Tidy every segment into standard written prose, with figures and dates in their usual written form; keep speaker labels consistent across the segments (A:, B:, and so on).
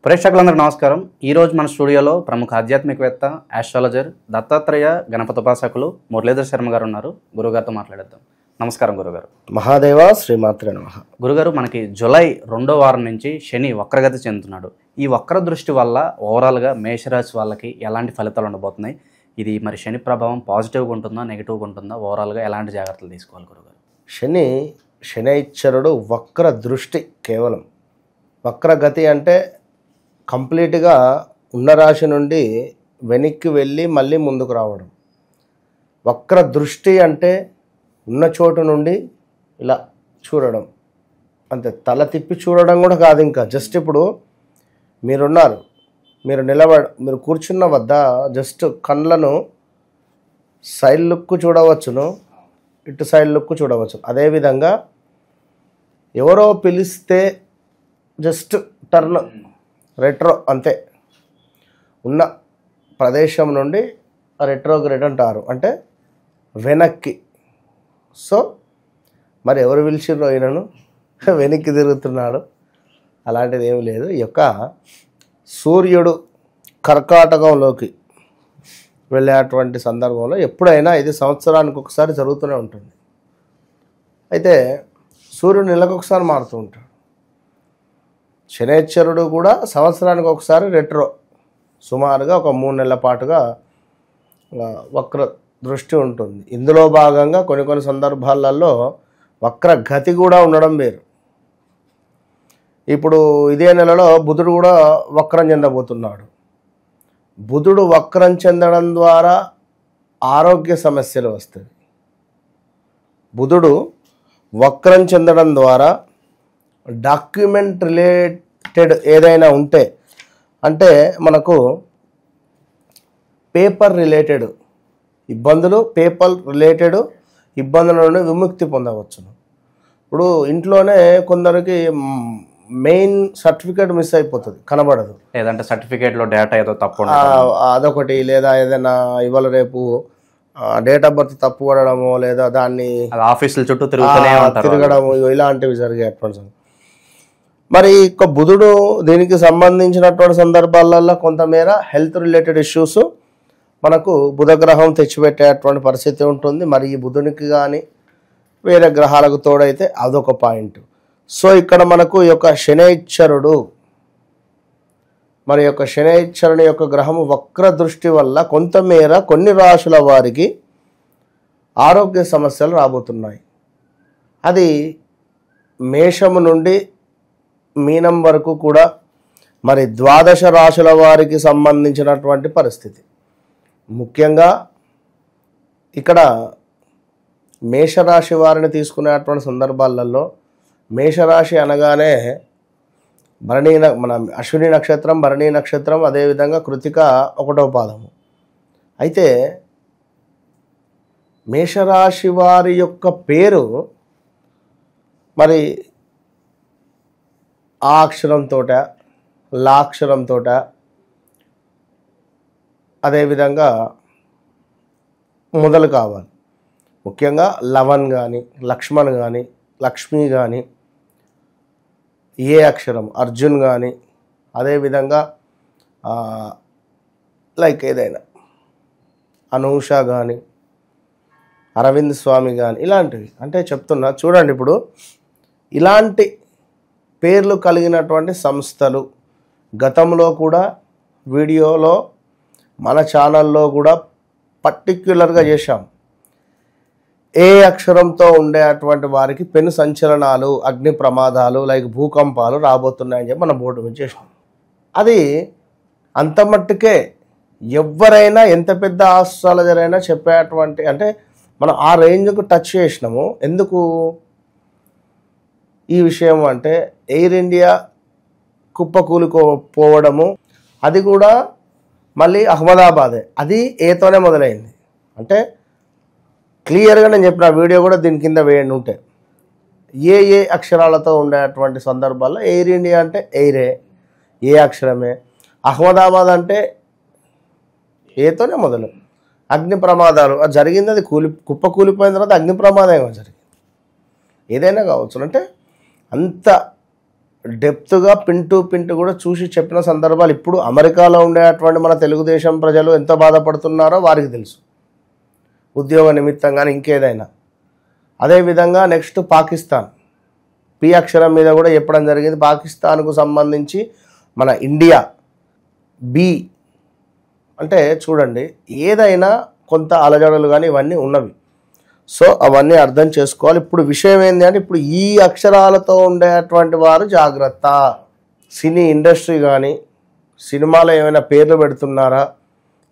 A: ప్రేక్షకులందరికీ నమస్కారం. ఈరోజు మన స్టూడియోలో ప్రముఖ ఆధ్యాత్మికవేత్త, ఆస్ట్రాలజర్, దత్తాత్రేయ గణపతోపాసకులు మురళీధర్ శర్మ గారు ఉన్నారు. గురుగారితో మాట్లాడేద్దాం. నమస్కారం గురుగారు.
B: మహాదేవ శ్రీమాత్రే నమః.
A: గురుగారు, మనకి జూలై 2వ వారం నుంచి శని వక్రగతి చెందుతున్నాడు. ఈ వక్ర దృష్టి వల్ల ఓవరాల్గా మేషరాశి వాళ్ళకి ఎలాంటి ఫలితాలు ఉండబోతున్నాయి? ఇది మరి శని ప్రభావం పాజిటివ్గా ఉంటుందా, నెగిటివ్గా ఉంటుందా? ఓవరాల్గా ఎలాంటి జాగ్రత్తలు తీసుకోవాలి గురుగారు?
B: శనైశ్వరుడు వక్ర దృష్టి, కేవలం వక్రగతి అంటే కంప్లీట్గా ఉన్న రాశి నుండి వెనక్కి వెళ్ళి మళ్ళీ ముందుకు రావడం. వక్ర దృష్టి అంటే ఉన్న చోటు నుండి ఇలా చూడడం, అంతే. తల తిప్పి చూడడం కూడా కాదు. ఇంకా జస్ట్ ఇప్పుడు మీరున్నారు, మీరు కూర్చున్న వద్ద జస్ట్ కళ్ళను సైడ్ లుక్ చూడవచ్చును, ఇటు సైడ్ లుక్ చూడవచ్చు. అదేవిధంగా ఎవరో పిలిస్తే జస్ట్ టర్న్ రెట్రో, అంతే. ఉన్న ప్రదేశం నుండి రెట్రోగ్రేడ్ అంటారు, అంటే వెనక్కి. సో మరి ఎవరు పిలిచిర్రో ఈయనను వెనక్కి తిరుగుతున్నాడు, అలాంటిది ఏమి లేదు. ఈ యొక్క సూర్యుడు కర్కాటకంలోకి వెళ్ళేటువంటి సందర్భంలో ఎప్పుడైనా ఇది సంవత్సరానికి ఒకసారి జరుగుతూనే ఉంటుంది. అయితే సూర్యుడు నెలకు ఒకసారి మారుతూ ఉంటాడు. శనైశ్వరుడు కూడా సంవత్సరానికి ఒకసారి రెట్రో, సుమారుగా ఒక 3 నెలల పాటుగా వక్ర దృష్టి ఉంటుంది. ఇందులో భాగంగా కొన్ని సందర్భాలలో వక్ర గతి కూడా ఉండడం వేరు. ఇప్పుడు ఇదే నెలలో బుధుడు కూడా వక్రం చెందబోతున్నాడు. బుధుడు వక్రం చెందడం ద్వారా ఆరోగ్య సమస్యలు వస్తాయి. బుధుడు వక్రం చెందడం ద్వారా డాక్యుమెంట్ రిలేటెడ్ ఏదైనా ఉంటే, అంటే మనకు పేపర్ రిలేటెడ్ ఇబ్బందులు, పేపర్ రిలేటెడ్ ఇబ్బందుల నుండి విముక్తి పొందవచ్చును. ఇప్పుడు ఇంట్లోనే కొందరికి మెయిన్ సర్టిఫికేట్ మిస్ అయిపోతుంది, కనబడదు.
A: లేదంటే సర్టిఫికేట్లో డేటా ఏదో తప్పు,
B: అదొకటి. లేదా ఏదైనా ఇవాళ రేపు డేట్ ఆఫ్ బర్త్ తప్పు పడడము, లేదా దాన్ని
A: ఆఫీసుల చుట్టూ
B: తిరగడము, ఇలాంటివి జరిగేటువంటి. మరి ఇక బుధుడు దీనికి సంబంధించినటువంటి సందర్భాలలో కొంతమేర హెల్త్ రిలేటెడ్ ఇష్యూస్ మనకు బుధగ్రహం తెచ్చిపెట్టేటువంటి పరిస్థితి ఉంటుంది. మరి ఈ బుధునికి కానీ వేరే గ్రహాలకు తోడైతే అదొక పాయింట్. సో ఇక్కడ మనకు ఈ యొక్క శనైశ్వరుడు, మరి యొక్క శనైశ్వరుని యొక్క గ్రహము వక్ర దృష్టి వల్ల కొంతమేర కొన్ని రాశుల వారికి ఆరోగ్య సమస్యలు రాబోతున్నాయి. అది మేషము నుండి మీనం వరకు కూడా, మరి 12 రాశుల వారికి సంబంధించినటువంటి పరిస్థితి. ముఖ్యంగా ఇక్కడ మేషరాశి వారిని తీసుకునేటువంటి సందర్భాలలో, మేషరాశి అనగానే మన అశ్విని నక్షత్రం, భరణి నక్షత్రం, అదేవిధంగా కృతిక 1వ పాదము. అయితే మేషరాశి వారి యొక్క పేరు మరి ఆ అక్షరంతో, లా అక్షరంతో, అదేవిధంగా మొదలు కావాలి. ముఖ్యంగా లవన్ కానీ, లక్ష్మణ్ కానీ, లక్ష్మి కానీ, ఏ అక్షరం, అర్జున్ కానీ, అదేవిధంగా లైక్ ఏదైనా అనూష కానీ, అరవింద్ స్వామి కానీ, ఇలాంటివి. అంటే చెప్తున్నా చూడండి, ఇప్పుడు ఇలాంటి పేర్లు కలిగినటువంటి సంస్థలు గతంలో కూడా వీడియోలో మన ఛానల్లో కూడా పర్టిక్యులర్గా చేశాం. ఏ అక్షరంతో ఉండేటువంటి వారికి పెను సంచలనాలు, అగ్ని ప్రమాదాలు, లైక్ భూకంపాలు రాబోతున్నాయని చెప్పి మనం బోర్డు మీద చేసాం. అది అంత మట్టుకే ఎవరైనా, ఎంత పెద్ద ఆస్ట్రాలజర్ అయినా చెప్పేటువంటి, అంటే మనం ఆ రేంజ్కు టచ్ చేసినాము. ఎందుకు ఈ విషయం అంటే, ఎయిర్ ఇండియా కుప్పకూలిపోవడము, అది కూడా మళ్ళీ అహ్మదాబాదే, అది ఏతోనే మొదలైంది. అంటే క్లియర్గా నేను చెప్పిన వీడియో కూడా దీని కింద వేయండి ఉంటే, ఏ అక్షరాలతో ఉండేటువంటి సందర్భాల్లో ఎయిర్ ఇండియా అంటే ఎయిరే, ఏ అక్షరమే. అహ్మదాబాద్ అంటే ఏతోనే మొదలు. అగ్ని ప్రమాదాలు అది జరిగింది, అది కుప్పకూలిపోయిన తర్వాత అగ్ని ప్రమాదం జరిగింది. ఏదైనా కావచ్చు. అంటే అంత డెప్త్గా పిన్ టు కూడా చూసి చెప్పిన సందర్భాలు ఇప్పుడు అమెరికాలో ఉండేటువంటి మన తెలుగుదేశం ప్రజలు ఎంత బాధపడుతున్నారో వారికి తెలుసు, ఉద్యోగ నిమిత్తంగానే ఇంకేదైనా. అదేవిధంగా నెక్స్ట్ పాకిస్తాన్, పి అక్షరం మీద కూడా చెప్పడం జరిగింది. పాకిస్తాన్కు సంబంధించి మన ఇండియా బి అంటే చూడండి, ఏదైనా కొంత అలజడులు కానీ ఇవన్నీ ఉన్నవి. సో అవన్నీ అర్థం చేసుకోవాలి. ఇప్పుడు విషయం ఏంటి అంటే, ఇప్పుడు ఈ అక్షరాలతో ఉండేటువంటి వారు జాగ్రత్త. సినీ ఇండస్ట్రీ కానీ సినిమాలో ఏమైనా పేర్లు పెడుతున్నారా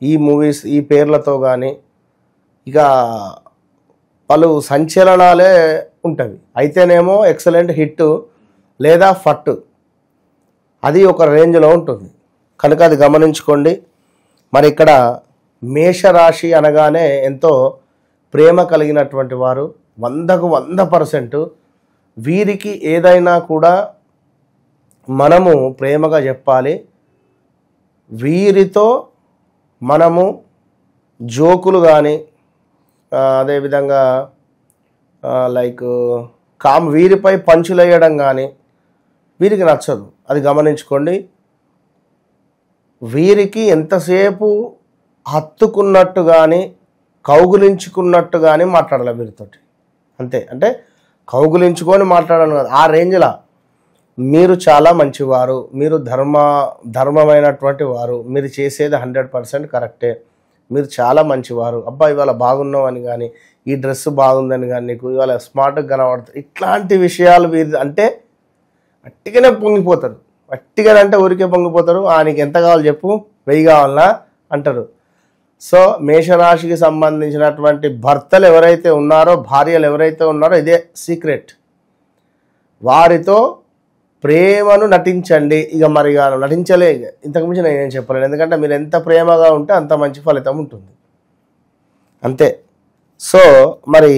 B: ఈ మూవీస్ ఈ పేర్లతో కానీ, ఇక పలు సంచలనాలే ఉంటవి. అయితేనేమో ఎక్సలెంట్ హిట్ లేదా ఫట్, అది ఒక రేంజ్లో ఉంటుంది కనుక అది గమనించుకోండి. మరి ఇక్కడ మేషరాశి అనగానే ఎంతో ప్రేమ కలిగినటువంటి వారు, 100కు 100%. వీరికి ఏదైనా కూడా మనము ప్రేమగా చెప్పాలి. వీరితో మనము జోకులు కానీ అదేవిధంగా లైక్ వీరిపై పంచులు వేయడం కానీ వీరికి నచ్చదు, అది గమనించుకోండి. వీరికి ఎంతసేపు హత్తుకున్నట్టు కానీ కౌగులించుకున్నట్టు కానీ మాట్లాడాలి వీరితోటి, అంతే. అంటే కౌగులించుకొని మాట్లాడాలి కదా, ఆ రేంజ్లా. మీరు చాలా మంచివారు, మీరు ధర్మమైనటువంటి వారు, మీరు చేసేది 100% కరెక్టే, మీరు చాలా మంచివారు, అబ్బా ఇవాళ బాగున్నావు అని కానీ, ఈ డ్రెస్ బాగుందని కానీ, నీకు ఇవాళ స్మార్ట్గా కనబడుతుంది, ఇట్లాంటి విషయాలు వీరి అంటే అట్టిగానే పొంగిపోతారు. అట్టిగానే అంటే ఊరికే పొంగిపోతారు. నీకు ఎంత కావాలి చెప్పు, 1000 కావాలనా అంటారు. సో మేషరాశికి సంబంధించినటువంటి భర్తలు ఎవరైతే ఉన్నారో, భార్యలు ఎవరైతే ఉన్నారో, ఇదే సీక్రెట్. వారితో ప్రేమను నటించండి. ఇక మరి నటించలే, ఇంతకుమించి నేనేం చెప్పలేను. ఎందుకంటే మీరు ఎంత ప్రేమగా ఉంటే అంత మంచి ఫలితం ఉంటుంది, అంతే. సో మరి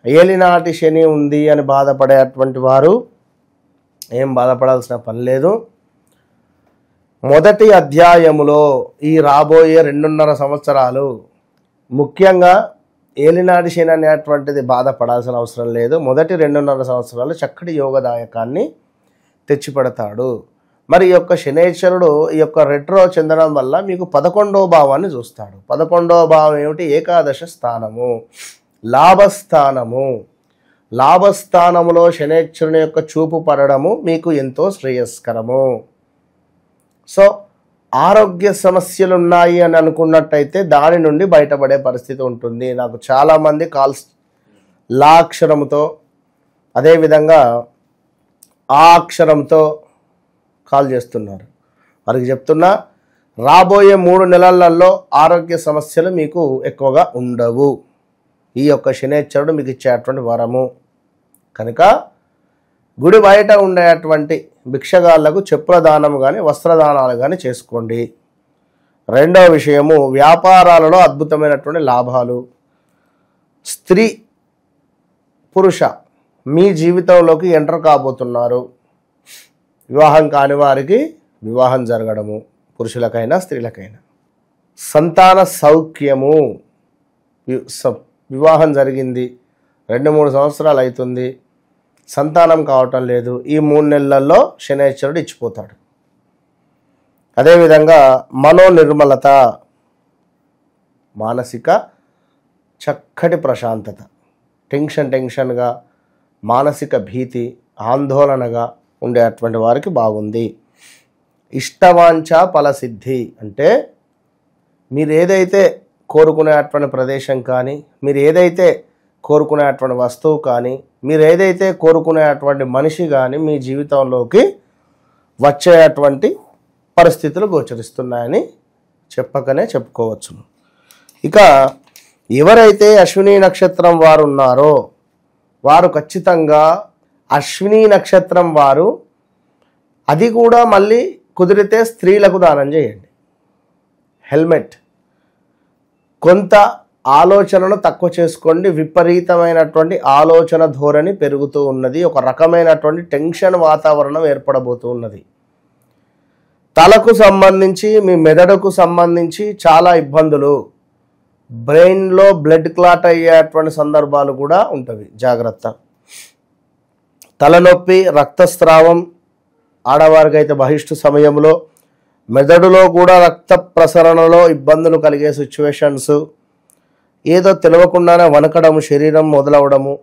B: ఏలినాటి శని ఉంది అని బాధపడేటువంటి వారు ఏం బాధపడాల్సిన పని లేదు. మొదటి అధ్యాయములో ఈ రాబోయే 2.5 సంవత్సరాలు ముఖ్యంగా ఏలినాటి శని అనేటువంటిది బాధపడాల్సిన అవసరం లేదు. మొదటి 2.5 సంవత్సరాలు చక్కటి యోగదాయకాన్ని తెచ్చిపెడతాడు. మరి ఈ యొక్క శనేశ్వరుడు ఈ యొక్క రెట్రో చెందడం వల్ల మీకు 11వ భావాన్ని చూస్తాడు. 11వ భావం ఏమిటి? ఏకాదశ స్థానము, లాభస్థానము. లాభస్థానములో శనేశ్వరుని యొక్క చూపు పడడము మీకు ఎంతో శ్రేయస్కరము. సో ఆరోగ్య సమస్యలు ఉన్నాయి అని అనుకున్నట్టయితే దాని నుండి బయటపడే పరిస్థితి ఉంటుంది. నాకు చాలామంది కాల్స్ లా అక్షరంతో అదేవిధంగా ఆ అక్షరంతో కాల్ చేస్తున్నారు. వారికి చెప్తున్నా, రాబోయే 3 నెలలలో ఆరోగ్య సమస్యలు మీకు ఎక్కువగా ఉండవు. ఈ యొక్క శనేశ్వరుడు మీకు ఇచ్చేటువంటి వరము కనుక గుడి బయట ఉండేటువంటి భిక్షగాళ్లకు చెప్పుల దానము కానీ వస్త్రదానాలు కానీ చేసుకోండి. రెండవ విషయము, వ్యాపారాలలో అద్భుతమైనటువంటి లాభాలు. స్త్రీ పురుష మీ జీవితంలోకి ఎంటర్ కాబోతున్నారు. వివాహం కాని వారికి వివాహం జరగడము, పురుషులకైనా స్త్రీలకైనా. సంతాన సౌఖ్యము, వివాహం జరిగింది 2-3 సంవత్సరాలు అవుతుంది, సంతానం కావటం లేదు, ఈ 3 నెలల్లో శనేశ్వరుడు ఇచ్చిపోతాడు. అదేవిధంగా మనోనిర్మలత, మానసిక చక్కటి ప్రశాంతత. టెన్షన్గా మానసిక భీతి ఆందోళనగా ఉండేటువంటి వారికి బాగుంది. ఇష్టవాంఛ ఫలసిద్ధి అంటే మీరు ఏదైతే కోరుకునేటువంటి ప్రదేశం కానీ, మీరు ఏదైతే కోరుకునేటువంటి వస్తువు కానీ, మీరు ఏదైతే కోరుకునేటువంటి మనిషి కానీ మీ జీవితంలోకి వచ్చేటువంటి పరిస్థితులు గోచరిస్తున్నాయని చెప్పకనే చెప్పుకోవచ్చు. ఇక ఎవరైతే అశ్విని నక్షత్రం వారు ఉన్నారో వారు ఖచ్చితంగా అశ్విని నక్షత్రం వారు, అది కూడా మళ్ళీ కుదిరితే స్త్రీలకు దానం చేయండి. హెల్మెట్. కొంత ఆలోచనను తక్కువ చేసుకోండి. విపరీతమైనటువంటి ఆలోచన ధోరణి పెరుగుతూ ఉన్నది. ఒక రకమైనటువంటి టెన్షన్ వాతావరణం ఏర్పడబోతూ ఉన్నది. తలకు సంబంధించి మీ మెదడుకు సంబంధించి చాలా ఇబ్బందులు, బ్రెయిన్లో బ్లడ్ క్లాట్ అయ్యేటువంటి సందర్భాలు కూడా ఉంటవి. జాగ్రత్త. తలనొప్పి, రక్తస్రావం, ఆడవారికి అయితే బహిష్టు సమయంలో మెదడులో కూడా రక్త ప్రసరణలో ఇబ్బందులు కలిగే సిచ్యువేషన్స్, ఏదో తెలియకుండానే వణకడం, శరీరం మొదలవడము,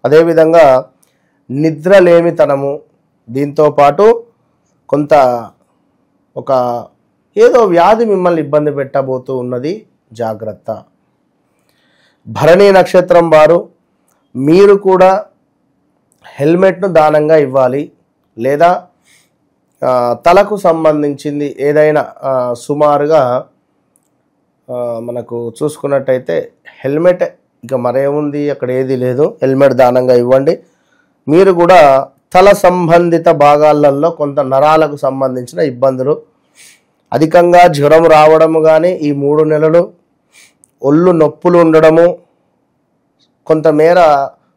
B: అదేవిధంగా నిద్రలేమితనము, దీంతోపాటు కొంత ఒక ఏదో వ్యాధి మిమ్మల్ని ఇబ్బంది పెట్టబోతూ ఉన్నది, జాగ్రత్త. భరణి నక్షత్రం వారు మీరు కూడా హెల్మెట్ను దానంగా ఇవ్వాలి, లేదా తలకు సంబంధించింది ఏదైనా సుమారుగా మనకు చూసుకున్నట్టయితే హెల్మెట్, ఇక మరేముంది అక్కడ ఏది లేదు, హెల్మెట్ దానంగా ఇవ్వండి. మీరు కూడా తల సంబంధిత భాగాలలో కొంత నరాలకు సంబంధించిన ఇబ్బందులు, అధికంగా జ్వరం రావడము కానీ ఈ 3 నెలలు, ఒళ్ళు నొప్పులు ఉండడము, కొంతమేర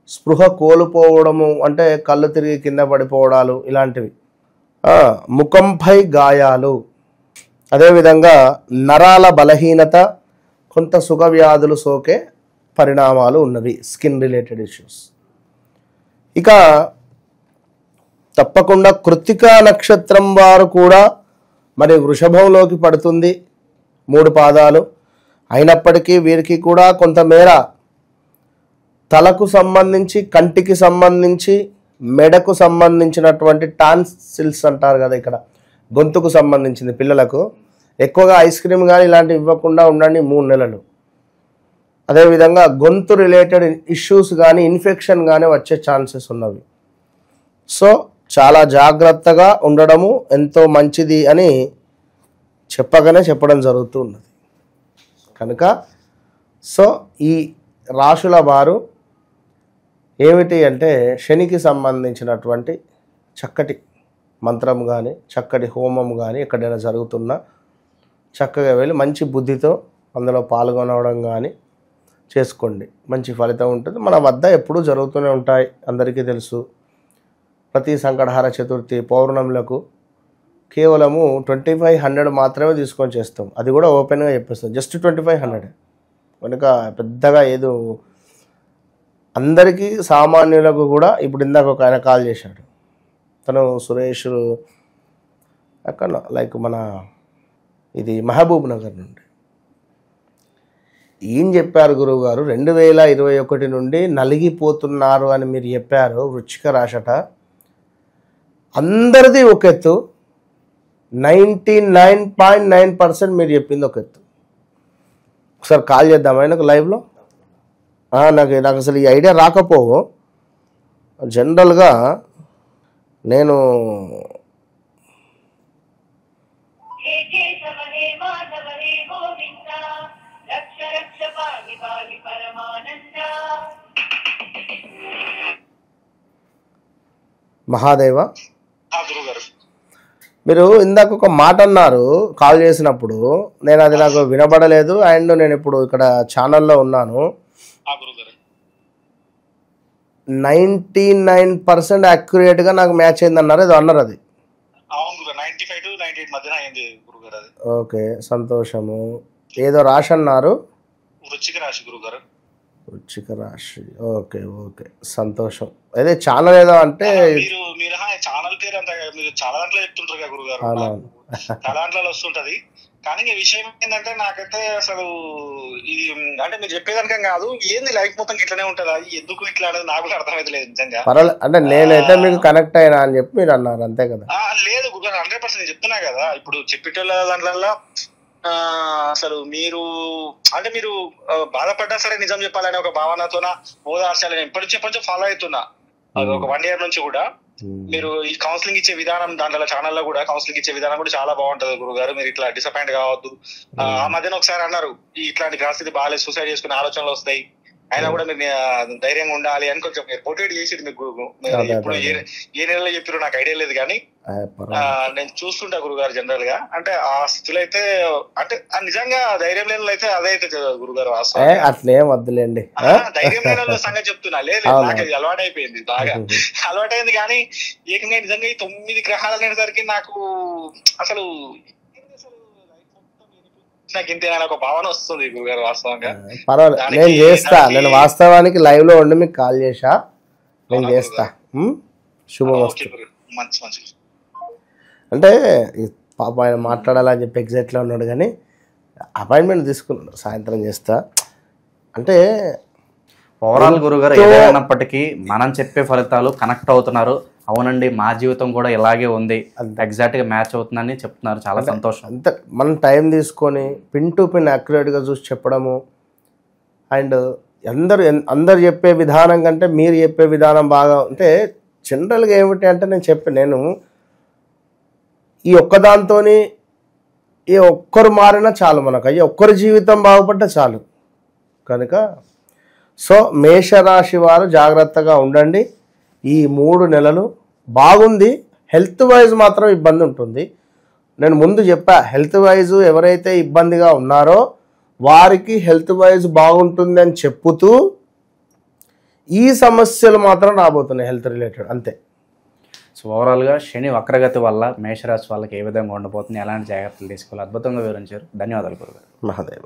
B: స్పృహ కోల్పోవడము, అంటే కళ్ళు తిరిగి కింద పడిపోవడాలు ఇలాంటివి, ముఖంపై గాయాలు, అదేవిధంగా నరాల బలహీనత, కొంత సుఖ వ్యాధులు సోకే పరిణామాలు ఉన్నవి, స్కిన్ రిలేటెడ్ ఇష్యూస్. ఇక తప్పకుండా కృత్తికా నక్షత్రం వారు కూడా మరి వృషభంలోకి పడుతుంది, 3 పాదాలు అయినప్పటికీ వీరికి కూడా కొంతమేర తలకు సంబంధించి, కంటికి సంబంధించి, మెడకు సంబంధించినటువంటి టాన్సిల్స్ అంటారు కదా, ఇక్కడ గొంతుకు సంబంధించింది పిల్లలకు ఎక్కువగా ఐస్ క్రీమ్ కానీ ఇలాంటివి ఇవ్వకుండా ఉండండి 3 నెలలు. అదేవిధంగా గొంతు రిలేటెడ్ ఇష్యూస్ కానీ ఇన్ఫెక్షన్ కానీ వచ్చే ఛాన్సెస్ ఉన్నవి. సో చాలా జాగ్రత్తగా ఉండడము ఎంతో మంచిది అని చెప్పడం జరుగుతూ ఉన్నది. కనుక సో ఈ రాశుల వారు ఏమిటి అంటే శనికి సంబంధించినటువంటి చక్కటి మంత్రం కానీ చక్కటి హోమం కానీ ఎక్కడైనా జరుగుతున్నా చక్కగా వెళ్ళి మంచి బుద్ధితో అందులో పాల్గొనడం కానీ చేసుకోండి, మంచి ఫలితం ఉంటుంది. మన వద్ద ఎప్పుడూ జరుగుతూనే ఉంటాయి, అందరికీ తెలుసు. ప్రతి సంకటహార చతుర్థి పౌర్ణములకు కేవలము 2500 మాత్రమే తీసుకొని చేస్తాం, అది కూడా ఓపెన్గా చెప్పేస్తాం, జస్ట్ 2500. కనుక పెద్దగా ఏదో అందరికీ సామాన్యులకు కూడా. ఇప్పుడు ఇందాక ఒక ఆయన కాల్ చేశాడు, తను సురేష్ అక్కడ లైక్ మన ఇది మహబూబ్ నగర్ నుండి. ఏం చెప్పారు గురువు గారు, 2021 నుండి నలిగిపోతున్నారు అని మీరు చెప్పారు, వృశ్చిక రాశట అందరిది ఒక ఎత్తు, 99.9% మీరు చెప్పింది ఒక ఎత్తు. ఒకసారి కాల్ చేద్దామా నాకు లైవ్లో? నాకు అసలు ఈ ఐడియా రాకపోవు. జనరల్గా నేను మహాదేవ, మీరు ఇందాక ఒక మాట అన్నారు కాల్ చేసినప్పుడు, నేను అది నాకు వినబడలేదు. అండ్ నేను ఇప్పుడు ఇక్కడ ఛానల్లో ఉన్నాను. 99% యాక్యురేట్గా నాకు మ్యాచ్ అయింది అన్నారు, ఏదో అన్నారు. అది ఓకే, సంతోషము. ఏదో రాశి అన్నారు, వృశ్చిక రాశి. ఓకే ఓకే, సంతోషం. అదే ఛానల్ ఏదో అంటే
C: ఛానల్ పేరు అంత మీరు చాలా దాంట్లో చెప్తుంటారు కదా గురుగారు, చాలా దాంట్లో వస్తుంటది. కానీ ఈ విషయం ఏంటంటే నాకైతే అసలు ఇది అంటే మీరు చెప్పేదానికం కాదు, ఏంది లైఫ్ మొత్తం ఇట్లానే ఉంటదా, ఎందుకు ఇట్లా అనేది నాకు కూడా అర్థమైతే లేదు నిజంగా.
B: అంటే నేనైతే మీకు కనెక్ట్ అయినా అని చెప్పి మీరు అన్నారు, అంతే కదా?
C: లేదు గురుగారు, 100% చెప్తున్నా కదా. ఇప్పుడు చెప్పేటోళ్ళ దాంట్లో అసలు మీరు అంటే మీరు బాధపడ్డా సరే నిజం చెప్పాలనే ఒక భావనతోన ఓదార్చాలని ఎప్పటి ఫాలో అవుతున్నా, ఒక 1 year నుంచి కూడా. మీరు ఈ కౌన్సిలింగ్ ఇచ్చే విధానం, దాంట్లో ఛానల్లో కూడా కౌన్సిలింగ్ ఇచ్చే విధానం కూడా చాలా బాగుంటది గురుగారు. మీరు ఇట్లా డిసప్పాయింట్ కావద్దు. ఆ మధ్యన ఒకసారి అన్నారు, ఇట్లాంటి గ్రహస్థితి బాగాలేదు, సూసైడ్ చేసుకునే ఆలోచనలు వస్తాయి, అయినా కూడా మీరు ధైర్యంగా ఉండాలి అని కొంచెం మోటివేట్ చేసేది మీకు. ఇప్పుడు ఏ నెలలో చెప్పారో నాకు ఐడియా లేదు, కానీ నేను చూస్తుంటా గురుగారు జనరల్ గా. అంటే ఆ స్థితిలో అయితే అంటే నిజంగా ధైర్యం లేని అయితే అదే అయితే గురుగారు,
B: అట్లే వద్దులేండి.
C: ధైర్యం లేని సంగతి చెప్తున్నా, లేదు నాకు అది అలవాటు అయిపోయింది, బాగా అలవాటైంది. కానీ ఏకంగా నిజంగా ఈ 9 గ్రహాలు అనేసరికి నాకు అసలు నాకు ఇంతేనా ఒక భావన వస్తుంది గురుగారు వాస్తవంగా.
B: పర్వాలేదు, నేను చేస్తా. నేను వాస్తవానికి లైవ్ లో ఉండి మీకు కాల్ చేసా, నేను చేస్తా. శుభమస్తు.
C: మంచి
B: అంటే ఈ పాప ఆయన మాట్లాడాలని చెప్పి ఎగ్జైట్లో ఉన్నాడు, కానీ అపాయింట్మెంట్ తీసుకున్నాడు, సాయంత్రం చేస్తా అంటే.
A: ఓవరాల్ గురుగారు ఏదైనప్పటికీ మనం చెప్పే ఫలితాలు కనెక్ట్ అవుతున్నారు. అవునండి, మా జీవితం కూడా ఇలాగే ఉంది, ఎగ్జాక్ట్గా మ్యాచ్ అవుతుందని చెప్తున్నారు. చాలా సంతోషం.
B: అంతే, మనం టైం తీసుకొని పిన్ టు పిన్ యాక్యురేట్గా చూసి చెప్పడము. అండ్ అందరు చెప్పే విధానం కంటే మీరు చెప్పే విధానం బాగా అంటే జనరల్గా ఏమిటి అంటే నేను ఈ ఒక్కదాంతో ఈ ఒక్కరు మారినా చాలు, మనకు అయ్యి ఒక్కరి జీవితం బాగుపడ్డా చాలు. కనుక సో మేషరాశి వారు జాగ్రత్తగా ఉండండి. ఈ 3 నెలలు బాగుంది. హెల్త్ వైజ్ మాత్రం ఇబ్బంది ఉంటుంది. నేను ముందు చెప్పా, హెల్త్ వైజ్ ఎవరైతే ఇబ్బందిగా ఉన్నారో వారికి హెల్త్ వైజ్ బాగుంటుంది అని చెప్పుతూ ఈ సమస్యలు మాత్రం రాబోతున్నాయి హెల్త్ రిలేటెడ్, అంతే.
A: సో ఓవరాల్గా శని వక్రగతి వల్ల మేషరాశి వాళ్ళకి ఏ విధంగా ఉండబోతుంది, ఎలాంటి జాగ్రత్తలు తీసుకోవాలి, అద్భుతంగా వివరించారు. ధన్యవాదాలు గురుగారు.
B: మహాదేవ.